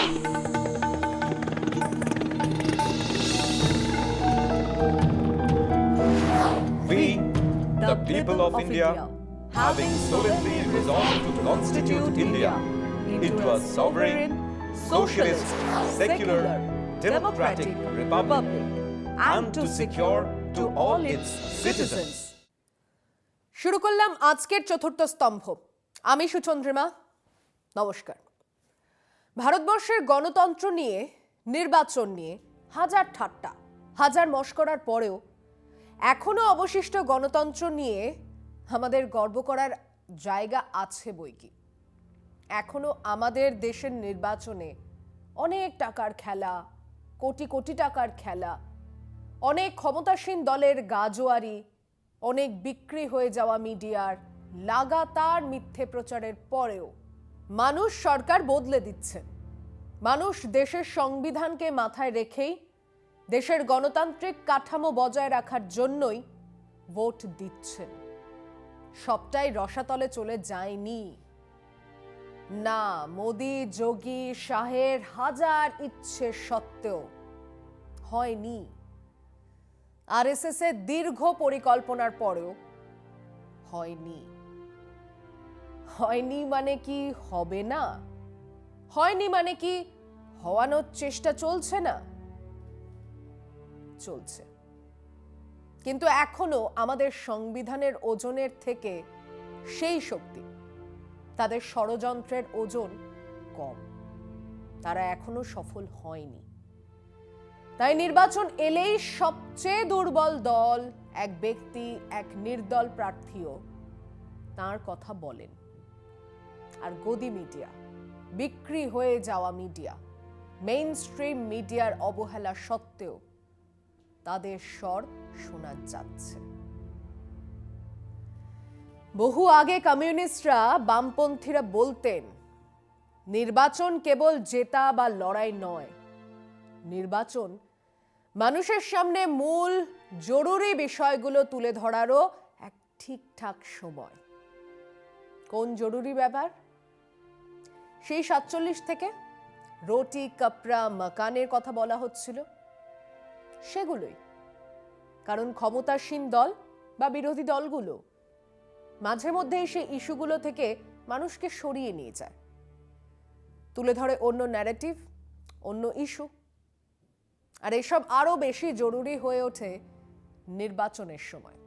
We, the people of India, having solemnly resolved to constitute India into a sovereign, socialist, secular, democratic republic, and to secure to all its citizens. শুরু করলাম আজকের চতুর্থ স্তম্ভ। আমি সুচন্দ্রিমা, নমস্কার। ভারতবর্ষের গণতন্ত্র নিয়ে, নির্বাচন নিয়ে হাজার ঠাট্টা, হাজার মশকরার পরেও এখনো অবশিষ্ট গণতন্ত্র নিয়ে আমাদের গর্ব করার জায়গা আছে বইকি। এখনো আমাদের দেশের নির্বাচনে অনেক টাকার খেলা, কোটি কোটি টাকার খেলা, অনেক ক্ষমতাসীন দলের গাজোয়ারি, অনেক বিক্রি হয়ে যাওয়া মিডিয়ার লাগাতার মিথ্যে প্রচারের পরেও মানুষ সরকার বদলে দিচ্ছেন। মানুষ দেশের সংবিধানকে মাথায় রেখেই দেশের গণতান্ত্রিক কাঠামো বজায় রাখার জন্যই ভোট দিচ্ছেন। সবটাই রসাতলে চলে যায়নি। না, মোদি, যোগী, শাহের হাজার ইচ্ছে সত্ত্বেও হয়নি। আরএসএস এর দীর্ঘ পরিকল্পনার পরেও হয়নি। হয়নি মানে কি হবে না? হয়নি মানে কি হওয়ানোর চেষ্টা চলছে না? চলছে। কিন্তু এখনো আমাদের সংবিধানের ওজনের থেকে সেই শক্তি, তাদের ষড়যন্ত্রের ওজন কম। তারা এখনো সফল হয়নি। তাই নির্বাচন এলেই সবচেয়ে দুর্বল দল, এক ব্যক্তি, এক নির্দল প্রার্থীও তার কথা বলেন। আর গদি মিডিয়া, বিক্রি হয়ে যাওয়া মিডিয়া, মেইন স্ট্রিম মিডিয়ার অবহেলা সত্ত্বেও তাদের স্বর শোনা যাচ্ছে। বহু আগে কমিউনিস্টরা, বামপন্থীরা বলতেন, নির্বাচন কেবল জেতা বা লড়াই নয়, নির্বাচন মানুষের সামনে মূল জরুরি বিষয়গুলো তুলে ধরারও এক ঠিকঠাক সময়। কোন জরুরি ব্যাপার? সেই 47 থেকে রুটি, কাপড়া, মাকানের কথা বলা হচ্ছিল, সেগুলোই। কারণ ক্ষমতাসীন দল বা বিরোধী দলগুলো মাঝে মধ্যে সেই ইস্যুগুলো থেকে মানুষকে সরিয়ে নিয়ে যায়, তুলে ধরে অন্য ন্যারেটিভ, অন্য ইস্যু। আর এসব আরো বেশি জরুরি হয়ে ওঠে নির্বাচনের সময়,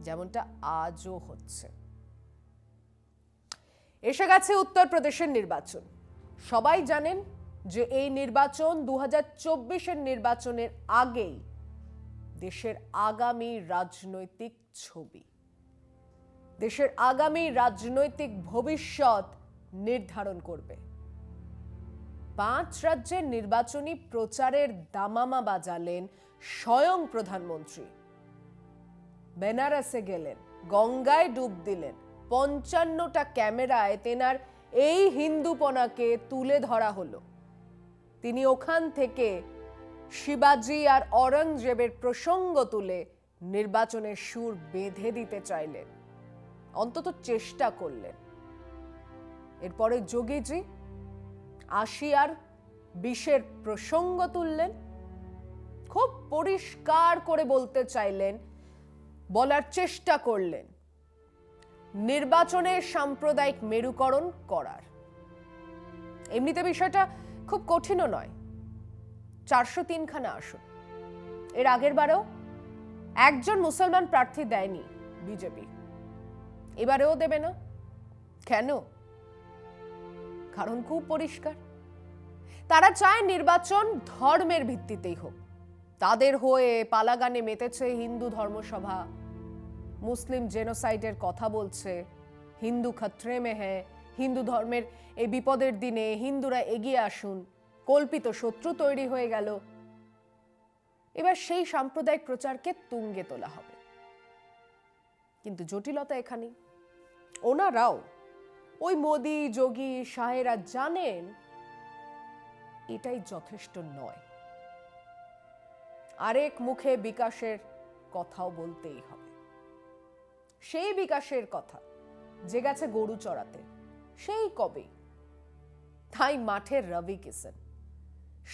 যেমনটা আজও হচ্ছে। এসে গেছে উত্তরপ্রদেশের নির্বাচন। সবাই জানেন যে এই নির্বাচন 2024-এর নির্বাচনের আগেই দেশের আগামী রাজনৈতিক ছবি, দেশের আগামী রাজনৈতিক ভবিষ্যৎ নির্ধারণ করবে। 5 রাজ্যের নির্বাচনী প্রচারের দামামা বাজালেন স্বয়ং প্রধানমন্ত্রী। বেনারসে গেলেন, গঙ্গায় ডুব দিলেন, 55টা ক্যামেরায় তেনার এই হিন্দুপনাকে তুলে ধরা হলো। তিনি ওখান থেকে শিবাজি আর অরঙ্গজেবের প্রসঙ্গ তুলে নির্বাচনের সুর বেঁধে দিতে চাইলেন, অন্তত চেষ্টা করলেন। এরপরে যোগীজি 80 আর 20-এর প্রসঙ্গ তুললেন, খুব পরিষ্কার করে বলতে চাইলেন, বলার চেষ্টা করলেন নির্বাচনের সাম্প্রদায়িক মেরুকরণ করার। এমনিতে বিষয়টা খুব কঠিনও নয়। 403খানা আসন। এর আগের বারেও একজন মুসলমান প্রার্থী দেয়নি বিজেপি, এবারেও দেবে না। কেন? কারণ খুব পরিষ্কার, তারা চায় নির্বাচন ধর্মের ভিত্তিতেই হোক। তাদের হয়ে পালাগানে মেতেছে হিন্দু ধর্মসভা, মুসলিম জেনোসাইডের কথা বলছে, হিন্দু খতরে মে হ্যায়, হিন্দু ধর্মের এই বিপদের দিনে হিন্দুরা এগিয়ে আসুন, কল্পিত শত্রু তৈরি হয়ে গেল। এবার সেই সাম্প্রদায়িক প্রচারকে তুঙ্গে তোলা হবে। কিন্তু জটিলতা এখানেই, ওনারাও, ওই মোদি, যোগী, শাহেরা জানেন এটাই যথেষ্ট নয়। আরেক মুখে বিকাশের কথাও বলতেই হবে। সেই বিকাশের কথা যে গেছে গরু চড়াতে, সেই কবে। তাই মাঠে রবি কিষেন,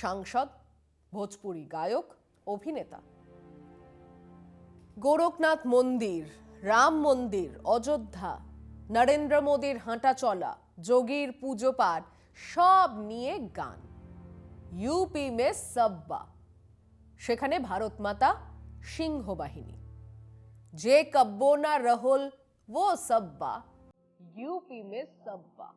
সাংসদ, ভোজপুরি গায়ক, অভিনেতা। গোরখনাথ মন্দির, রাম মন্দির, অযোধ্যা, নরেন্দ্র মোদীর হাঁটা চলা, যোগীর পুজো পাঠ সব নিয়ে গান। ইউপি মে সব্বা, সেখানে ভারত মাতা সিংহ বাহিনী। যে কব্বো না রহল वो सब्बा, यूपी में सब्बा।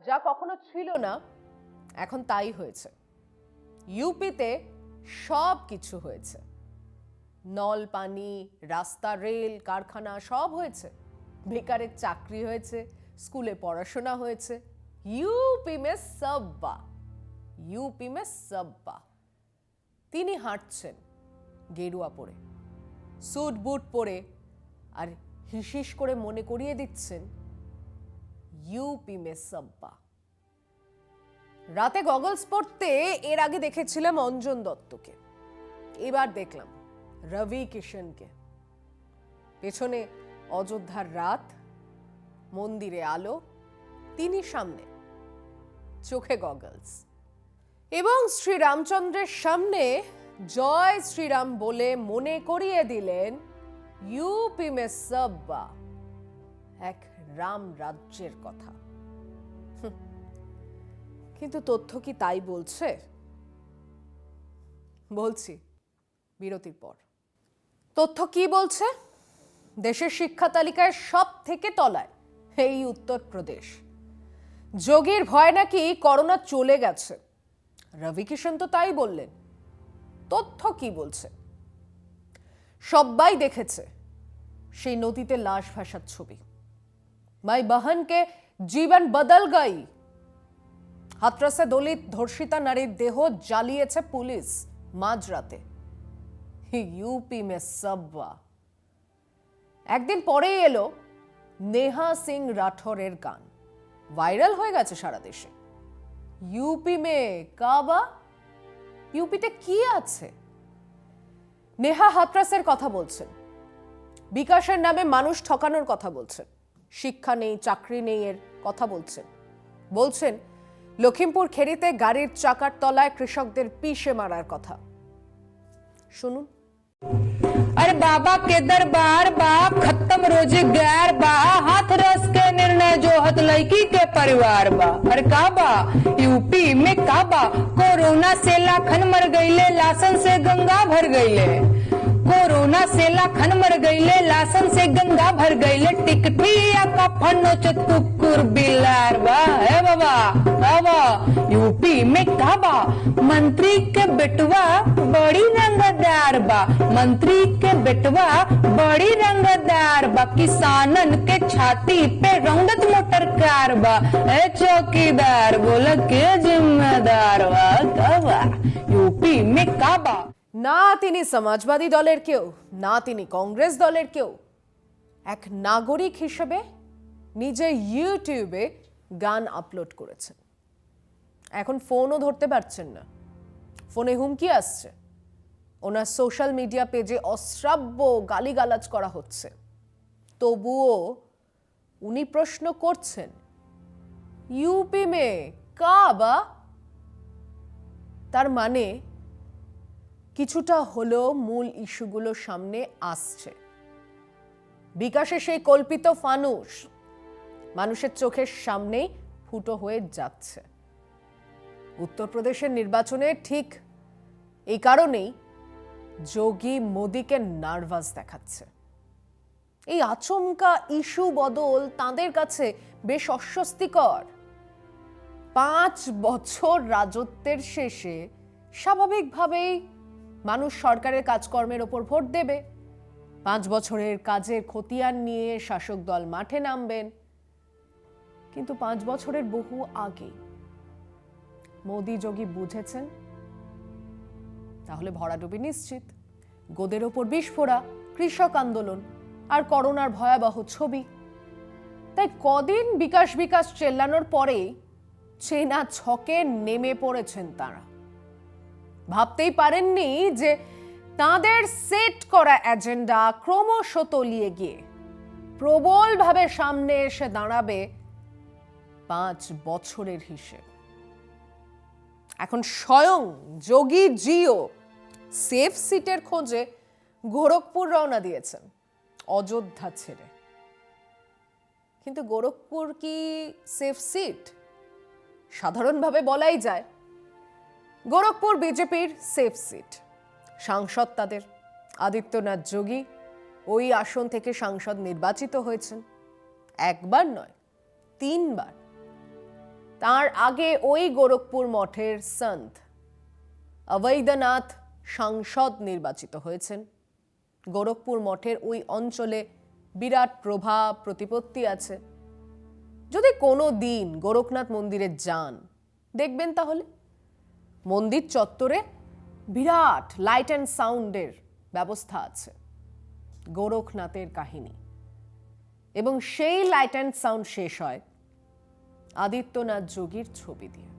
যা কখনো ছিল না এখন তাই হয়েছে। ইউপিতে সব কিছু হয়েছে, নল, পানি, রাস্তা, রেল, কারখানা সব হয়েছে। বেকারের চাকরি হয়েছে, স্কুলে পড়াশোনা হয়েছে। ইউপি মে সব্বা, ইউপি মে সব্বা। তিনি হাঁটছেন গেরুয়া পরে, স্যুট বুট পরে, আর হিসিস করে মনে করিয়ে দিচ্ছেন ইউপি মে সব্বা। রাতে গগলস পড়তে এর আগে দেখেছিলাম অঞ্জন দত্তকে, এবার দেখলাম রবি কিষেনকে। পেছনে অযোধ্যার রাত, মন্দিরে আলো, তিনি সামনে, চোখে গগলস, এবং শ্রীরামচন্দ্রের সামনে জয় শ্রীরাম বলে মনে করিয়ে দিলেন ইউপি মে সব্বা, এক রাম রাজ্যের কথা। কিন্তু তথ্য কি তাই বলছে? বলছি বিরতির পর। তথ্য কি বলছে? দেশের শিক্ষা তালিকায় সব থেকে তলায় এই উত্তরপ্রদেশ। যোগীর ভয় নাকি করোনা চলে গেছে, রবি কিষেন তো তাই বললেন। তথ্য কি বলছে? সবাই দেখেছে সেই নদীতে লাশ ভাসার ছবি। মাই বহন কে জীবন বদল গই। হাতরাসে দলিত ধর্ষিতা নারীর দেহ জ্বালিয়েছে পুলিশ মাঝরাতে। ইউপি মে সব্বা। একদিন পরেই এলো নেহা সিং রাঠোরের গান, ভাইরাল হয়ে গেছে সারা দেশে। ইউপি মে কাবা, ইউপিতে কি আছে? নেহা হাতরাসের কথা বলছেন, বিকাশের নামে মানুষ ঠকানোর কথা বলছেন, শিক্ষা নেই, চাকরি নেই এর কথা বলছেন। বলছেন লখিমপুর খেরিতে গাড়ির চাকার তলায় কৃষকদের পিষে মারার কথা। শুনুন। अरे बाबा के दरबार बा, खत्म रोजगार बा, हाथ रस के निर्णय जो हत लड़की के परिवार बा। अरे का बा यूपी में का बा, कोरोना से लाखन मर गईले, लासन से गंगा भर गईले। कोरोना से लाखन मर गईले, लासन से गंगा भर गईले। टिकटिया का फनो कुकुर बिलार बा। है बाबा बाबा यूपी में का बा, मंत्री के बेटवा बड़ी रंगदार बा, मंत्री के बेटवा बड़ी रंगदार बा। किसानन के छाती पे रंगत मोटर कार बा। ए चौकीदार बोला के जिम्मेदार बा। का यूपी में का बा। না তিনি সমাজবাদী দলের কেউ, না তিনি কংগ্রেস দলের কেউ। এক নাগরিক হিসেবে নিজে ইউটিউবে গান আপলোড করেছেন। এখন ফোনও ধরতে পারছেন না, ফোনে হুমকি আসছে। ওনার সোশ্যাল মিডিয়া পেজে অশ্রাব্য গালিগালাজ করা হচ্ছে। তবুও উনি প্রশ্ন করছেন ইউপি মে কাবা। তার মানে কিছুটা হলেও মূল ইস্যুগুলো সামনে আসছে। বিকাশে সেই কল্পিত ফানুস মানুষের চোখের সামনেই ফুটো হয়ে যাচ্ছে। উত্তরপ্রদেশের নির্বাচনে ঠিক এই কারণেই যোগী মোদীকে নার্ভাস দেখাচ্ছে। এই আচমকা ইস্যু বদল তাদের কাছে বেশ অস্বস্তিকর। 5 বছর রাজত্বের শেষে স্বাভাবিকভাবেই মানুষ সরকারের কাজকর্মের ওপর ভোট দেবে। 5 বছরের কাজের খতিয়ান নিয়ে শাসক দল মাঠে নামবেন। কিন্তু 5 বছরের বহু আগে মোদি যোগী বুঝেছেন তাহলে ভরাডুবি নিশ্চিত। গোদের ওপর বিস্ফোরা, কৃষক আন্দোলন আর করোনার ভয়াবহ ছবি। তাই কদিন বিকাশ বিকাশ চেল্লানোর পরে চেনা ছকে নেমে পড়েছেন তারা। ভাবতেই পারেননি যে তাদের সেট করা এজেন্ডা ক্রমশ তলিয়ে গিয়ে প্রবলভাবে সামনে এসে দাঁড়াবে 5 বছরের হিসেব। এখন স্বয়ং যোগী জিও সেফ সিটের খোঁজে গোরখপুর রওনা দিয়েছেন অযোধ্যা ছেড়ে। কিন্তু গোরখপুর কি সেফ সিট? সাধারণভাবে বলাই যায় গোরখপুর বিজেপির সেফ সিট। সাংসদ তাদের আদিত্যনাথ যোগী ওই আসন থেকে সাংসদ নির্বাচিত হয়েছেন, একবার নয় 3 বার। তার আগে ওই গোরখপুর মঠের সন্ত অবৈধনাথ সাংসদ নির্বাচিত হয়েছেন। গোরখপুর মঠের ওই অঞ্চলে বিরাট প্রভাব প্রতিপত্তি আছে। যদি কোনো দিন গোরখনাথ মন্দিরে যান দেখবেন তাহলে মন্দির চত্বরে বিরাট লাইট অ্যান্ড সাউন্ডের ব্যবস্থা আছে, গোরখনাথের কাহিনী। এবং সেই লাইট অ্যান্ড সাউন্ড শেষ হয় আদিত্যনাথ যোগীর ছবি দিয়ে।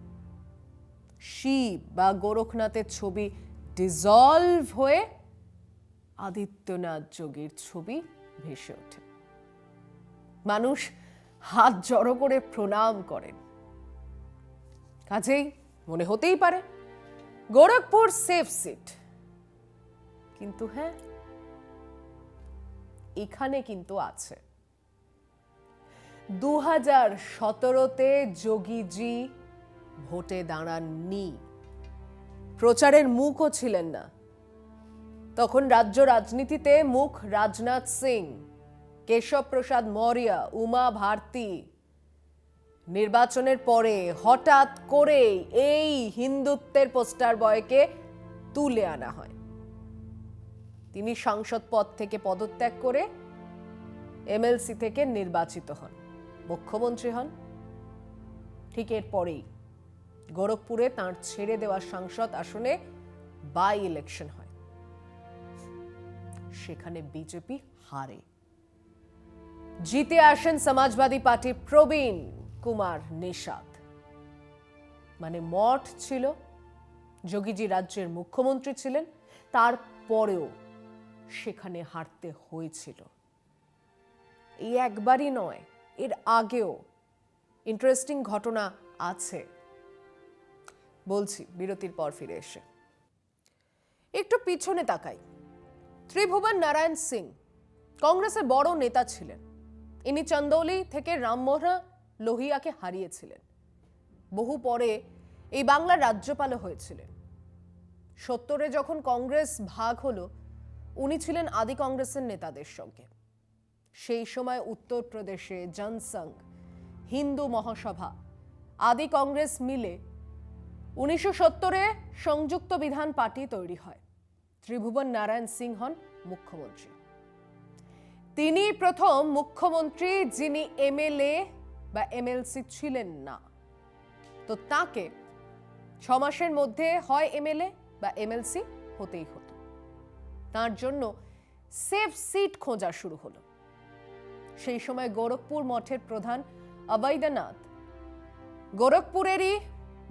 শিব বা গোরখনাথের ছবি ডিজলভ হয়ে আদিত্যনাথ যোগীর ছবি ভেসে ওঠে। মানুষ হাত জড়ো করে প্রণাম করেন। কাজেই মনে হতেই পারে গোরখপুর সেফ সিট। কিন্তু হ্যাঁ, এখানে কিন্তু আছে 2017-তে যোগীজি ভোটে দাঁড়াননি, প্রচারের মুখও ছিলেন না। তখন রাজ্য রাজনীতিতে মুখ রাজনাথ সিং, কেশব প্রসাদ মৌর্য, উমা ভারতী। নির্বাচনের পরে হঠাৎ করে এই হিন্দুত্বের পোস্টার বয়কে তুলে আনা হয়। তিনি সাংসদ পদ থেকে পদত্যাগ করে এমএলসি থেকে নির্বাচিত হন, মুখ্যমন্ত্রী হন। ঠিক এর পরেই গোরখপুরে তাঁর ছেড়ে দেওয়া সাংসদ আসনে বাই ইলেকশন হয়। সেখানে বিজেপি হারে। জিতে আসেন সমাজবাদী পার্টির প্রবীণ কুমার নিষাদ। মানে মঠ ছিল, যোগীজি রাজ্যের মুখ্যমন্ত্রী ছিলেন, তারপরেও সেখানে হারতে হয়েছিল। এই একবারই নয়, এর আগেও ইন্টারেস্টিং ঘটনা আছে, বলছি বিরতির পর ফিরে এসে। একটু পিছনে তাকাই। ত্রিভুবন নারায়ণ সিং কংগ্রেসের বড় নেতা ছিলেন। ইনি চন্দৌলি থেকে রামমোহন লোহিয়াকে হারিয়েছিলেন। বহু পরে এই বাংলার রাজ্যপালও হয়েছিলেন। 70-এ যখন কংগ্রেস ভাগ হলো, উনি ছিলেন আদি কংগ্রেসের নেতাদের সঙ্গে। সেই সময় উত্তরপ্রদেশে জনসংঘ, হিন্দু মহাসভা, আদি কংগ্রেস মিলে 1970-এ সংযুক্ত বিধান পার্টি তৈরি হয়। ত্রিভুবন নারায়ণ সিং হন মুখ্যমন্ত্রী। তিনি প্রথম মুখ্যমন্ত্রী যিনি এমএলএ বা এমএলসি ছিলেন না। তো তাকে 6 মাসের মধ্যে হয় এমএলএ বা এমএলসি হতেই হতো। তার জন্য সেফ সিট খোঁজা শুরু হলো। সেই সময় গোরখপুর মঠের প্রধান অবৈধনাথ গোরখপুরেরই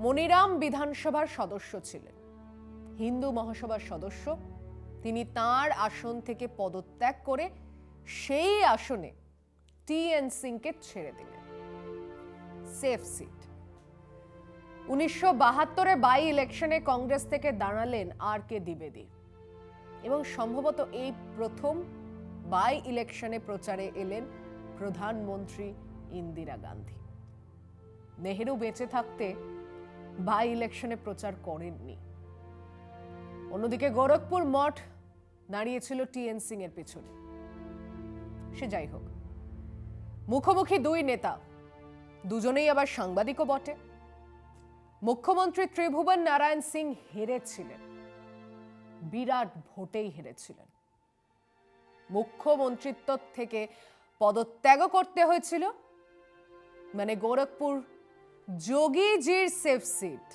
মনিরাম বিধানসভার সদস্য ছিলেন, হিন্দু মহাসভার সদস্য। তিনি তার আসন থেকে পদত্যাগ করে সেই আসনে টিএন সিংকে ছেড়ে দিলেন। Safe seat. 1972-এ বাই ইলেকশনে কংগ্রেস থেকে দাঁড়ালেন আর কে দ্বিবেদী এবং সম্ভবত এই প্রথম বাই ইলেকশনে প্রচারে এলেন প্রধানমন্ত্রী ইন্দিরা গান্ধী। নেহেরু বেঁচে থাকতে বাই ইলেকশনে প্রচার করেননি। অন্যদিকে গোরখপুর মঠ দাঁড়িয়েছিল টিএন সিং এর পেছনে। সে যাই হোক, মুখোমুখি দুই নেতা, দুজনেই আবার সাংবাদিকও বটে। মুখ্যমন্ত্রী ত্রিভুবন নারায়ণ সিং হেরেছিলেন, বিরাট ভোটেই হেরেছিলেন। মুখ্যমন্ত্রিত্ব থেকে পদত্যাগও করতে হয়েছিল। মানে গোরখপুর যোগীজির সেফ সিট,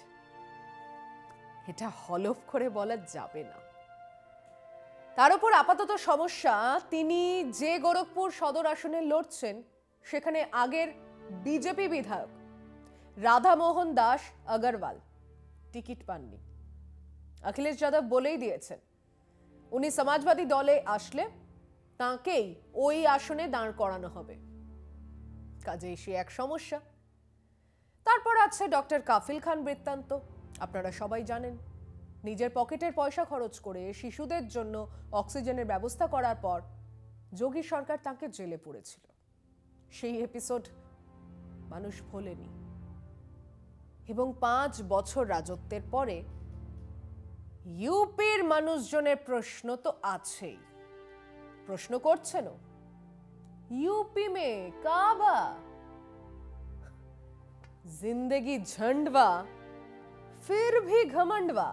এটা হলফ করে বলা যাবে না। তার উপর আপাতত সমস্যা, তিনি যে গোরখপুর সদর আসনে লড়ছেন সেখানে আগের বিজেপি বিধায়ক রাধামোহন দাস আগরওয়াল টিকিট পাননি। অখিলেশ যাদব বলেই দিয়েছেন উনি সমাজবাদী দলে আসলে তাঁকেই ওই আসনে দাঁড় করানো হবে, কাজেই সে এক সমস্যা। তারপর আছে ডক্টর কাফিল খান বৃত্তান্ত। আপনারা সবাই জানেন, নিজের পকেটের পয়সা খরচ করে শিশুদের জন্য অক্সিজেনের ব্যবস্থা করার পর যোগী সরকার তাকে জেলে পুরেছিল। সেই এপিসোড মানুষ ভোলেনি এবং 5 বছর রাজত্বের পরে ইউপির মানুষজনের প্রশ্ন তো আছেই, প্রশ্ন করছেনও, यूपी में काबा जिंदगी झंडवा फिर भी घमंडवा।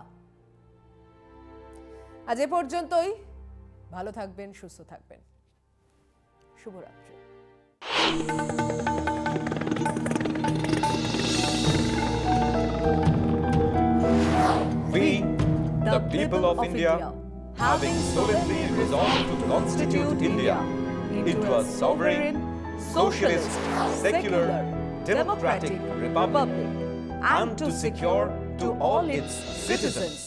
আজ এ পর্যন্তই। ভালো থাকবেন, সুস্থ থাকবেন, শুভরাত্রি। We, the people of India, having solemnly resolved to constitute India into a sovereign, socialist, secular, democratic republic, and to secure to all its citizens